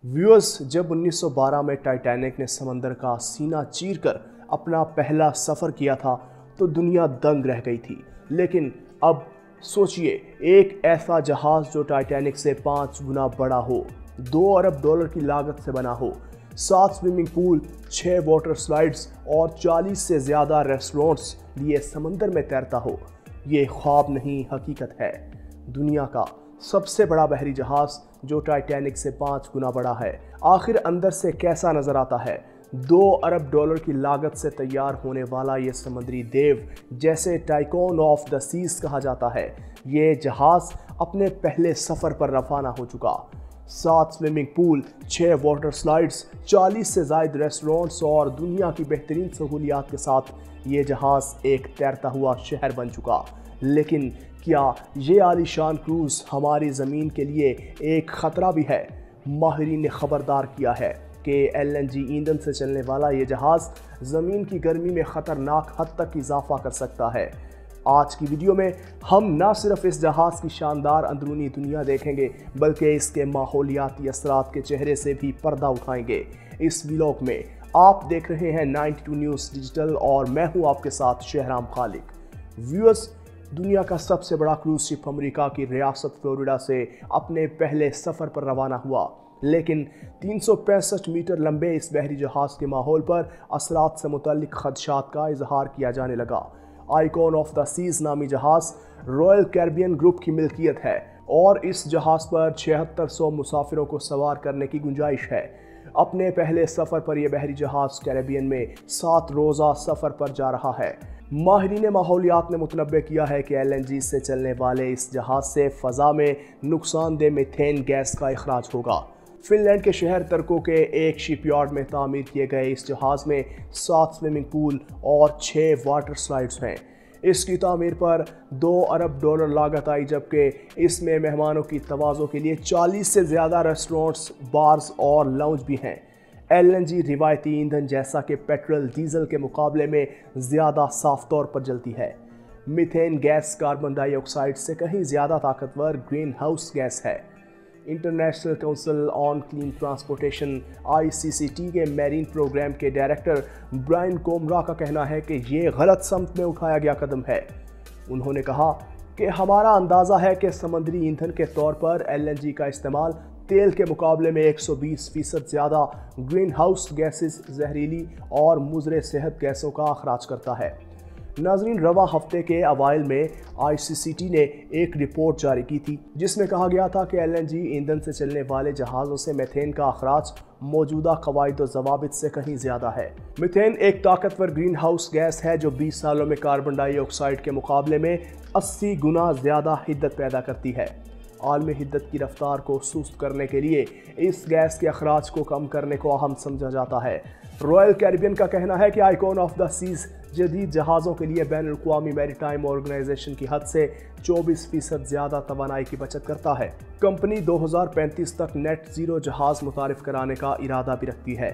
Viewers, जब 1912 में Titanic ने समंदर का सीना चीरकर अपना पहला सफ़र किया था तो दुनिया दंग रह गई थी। लेकिन अब सोचिए, एक ऐसा जहाज़ जो टाइटैनिक से 5 गुना बड़ा हो, 2 अरब डॉलर की लागत से बना हो, 7 स्विमिंग पूल, 6 वाटर स्लाइड्स और 40 से ज़्यादा रेस्टोरेंट्स लिए समंदर में तैरता हो। ये ख्वाब नहीं, हकीकत है। दुनिया का सबसे बड़ा बहरी जहाज़ जो टाइटैनिक से 5 गुना बड़ा है, आखिर अंदर से कैसा नज़र आता है? 2 अरब डॉलर की लागत से तैयार होने वाला ये समुद्री देव, जैसे टाइकॉन ऑफ द सीज कहा जाता है, ये जहाज़ अपने पहले सफ़र पर रवाना हो चुका। 7 स्विमिंग पूल, 6 वाटर स्लाइड्स, 40 से ज़ायद रेस्टोरेंट्स और दुनिया की बेहतरीन सहूलियात के साथ ये जहाज़ एक तैरता हुआ शहर बन चुका। लेकिन क्या ये आलीशान क्रूज़ हमारी ज़मीन के लिए एक ख़तरा भी है? माहिरीन ने ख़बरदार किया है कि LNG ईंधन से चलने वाला ये जहाज़ ज़मीन की गर्मी में ख़तरनाक हद तक इजाफ़ा कर सकता है। आज की वीडियो में हम न सिर्फ इस जहाज़ की शानदार अंदरूनी दुनिया देखेंगे, बल्कि इसके माहौलियाती असरात के चेहरे से भी पर्दा उठाएंगे। इस व्लॉग में आप देख रहे हैं 92 न्यूज़ डिजिटल और मैं हूं आपके साथ शहराम खालिक। व्यूअर्स, दुनिया का सबसे बड़ा क्रूज शिप अमेरिका की रियासत फ्लोरिडा से अपने पहले सफ़र पर रवाना हुआ, लेकिन 365 मीटर लंबे इस बहरी जहाज़ के माहौल पर असरात से मुतल्लिक खदशात का इजहार किया जाने लगा। आइकॉन ऑफ द सीज नामी जहाज़ रॉयल कैरिबियन ग्रुप की मिल्कियत है और इस जहाज़ पर 7600 मुसाफिरों को सवार करने की गुंजाइश है। अपने पहले सफ़र पर यह बहरी जहाज़ कैरिबियन में 7 रोज़ा सफ़र पर जा रहा है। माहिरीन माहौलियात ने मुतनब्बे किया है कि LNG से चलने वाले इस जहाज़ से फ़ज़ा में नुकसानदेह मीथेन गैस का इखराज होगा। फिनलैंड के शहर टर्को के एक शिपयार्ड में तामीर किए गए इस जहाज़ में 7 स्विमिंग पूल और 6 वाटर स्लाइड्स हैं। इसकी तामीर पर 2 अरब डॉलर लागत आई, जबकि इसमें मेहमानों की तवाज़ो के लिए 40 से ज़्यादा रेस्टोरेंट्स, बार्स और लाउंज भी हैं। LNG रिवायती ईंधन जैसा कि पेट्रोल डीजल के मुकाबले में ज़्यादा साफ तौर पर जलती है। मीथेन गैस कार्बन डाइऑक्साइड से कहीं ज़्यादा ताकतवर ग्रीन हाउस गैस है। International council on clean transportation ICCT के मैरीन प्रोग्राम के डायरेक्टर ब्रायन कोमरा का कहना है कि ये गलत समत में उठाया गया कदम है। उन्होंने कहा कि हमारा अंदाज़ा है कि समुद्री ईंधन के तौर पर LNG का इस्तेमाल तेल के मुकाबले में 120% ज़्यादा ग्रीन हाउस गैसेस, जहरीली और मुज़र सेहत गैसों का अखराज करता है। नाज़रीन, रवां हफ्ते के अवाइल में ICCT ने एक रिपोर्ट जारी की थी जिसमें कहा गया था कि LNG ईंधन से चलने वाले जहाज़ों से मीथेन का अखराज मौजूदा कवायद व ज़वाबित से कहीं ज़्यादा है। मीथेन एक ताकतवर ग्रीन हाउस गैस है जो 20 सालों में कार्बन डाइऑक्साइड के मुकाबले में 80 गुना ज़्यादा हिद्दत पैदा करती है। आलमी हिद्दत की रफ्तार को सुस्त करने के लिए इस गैस के अखराज को कम करने को अहम समझा जाता है। रॉयल कैरिबियन का कहना है कि आइकॉन ऑफ द सीज जदीद जहाज़ों के लिए बैनुल अक़वामी मैरीटाइम ऑर्गेनाइजेशन की हद से 24% ज़्यादा तवानाई की बचत करता है। कंपनी 2035 तक नेट ज़ीरो जहाज़ मुतारिफ कराने का इरादा भी रखती है।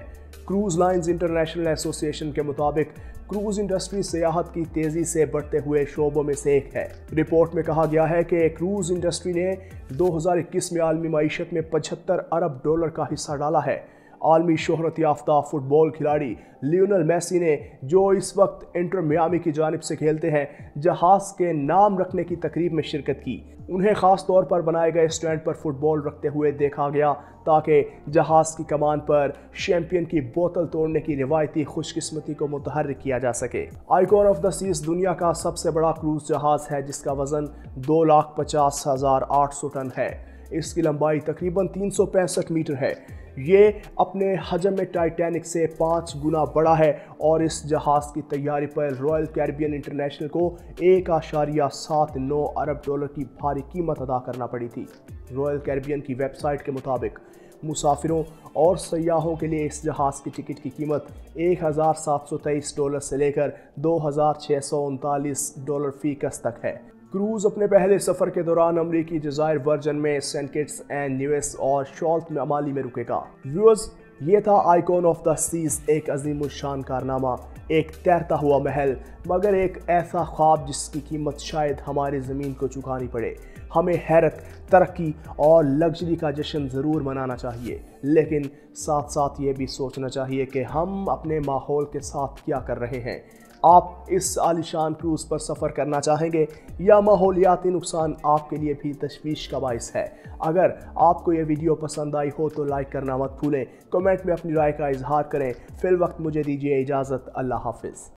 क्रूज़ लाइन्स इंटरनेशनल एसोसिएशन के मुताबिक क्रूज़ इंडस्ट्री सियाहत की तेज़ी से बढ़ते हुए शोबों में से एक है। रिपोर्ट में कहा गया है कि क्रूज़ इंडस्ट्री ने 2021 में आलमी मईशत में 75 अरब डॉलर का हिस्सा डाला है। आलमी शोहरत याफ्ता फुटबॉल खिलाड़ी लियोनेल मेसी ने, जो इस वक्त इंटर मियामी की जानिब से खेलते हैं, जहाज़ के नाम रखने की तकरीब में शिरकत की। उन्हें ख़ास तौर पर बनाए गए स्टैंड पर फुटबॉल रखते हुए देखा गया ताकि जहाज़ की कमान पर शैम्पियन की बोतल तोड़ने की रिवायती खुशकिस्मती को मुतहर्रिक किया जा सके। आइकॉन ऑफ द सीज दुनिया का सबसे बड़ा क्रूज़ जहाज़ है जिसका वज़न 2,50,800 टन है। इसकी लंबाई तकरीबन 365 मीटर है। ये अपने हजम में टाइटैनिक से 5 गुना बड़ा है और इस जहाज़ की तैयारी पर रॉयल कैरिबियन इंटरनेशनल को 1.79 अरब डॉलर की भारी कीमत अदा करना पड़ी थी। रॉयल कैरिबियन की वेबसाइट के मुताबिक मुसाफिरों और सयाहों के लिए इस जहाज़ की टिकट की कीमत $1,723 से लेकर $2,639 फी कस तक है। क्रूज़ अपने पहले सफ़र के दौरान अमरीकी जज़ायर वर्जन में सेंट किट्स एंड न्यूएस और शॉल्ट में अमाली में रुकेगा। व्यूअर्स, ये था आइकॉन ऑफ द सीज, एक अजीम शान कारनामा, एक तैरता हुआ महल, मगर एक ऐसा ख्वाब जिसकी कीमत शायद हमारी ज़मीन को चुकानी पड़े। ہمیں حیرت، ترقی اور لگژری کا جشن ضرور منانا چاہیے، لیکن ساتھ ساتھ یہ بھی سوچنا چاہیے کہ ہم اپنے ماحول کے ساتھ کیا کر رہے ہیں۔ آپ اس عالیشان کروز پر سفر کرنا چاہیں گے یا ماحولیاتی نقصان آپ کے لیے بھی تشویش کا باعث ہے؟ اگر آپ کو یہ ویڈیو پسند آئی ہو تو لائک کرنا مت بھولیں، کمنٹ میں اپنی رائے کا اظہار کریں۔ فی الوقت مجھے دیجیے اجازت، اللہ حافظ۔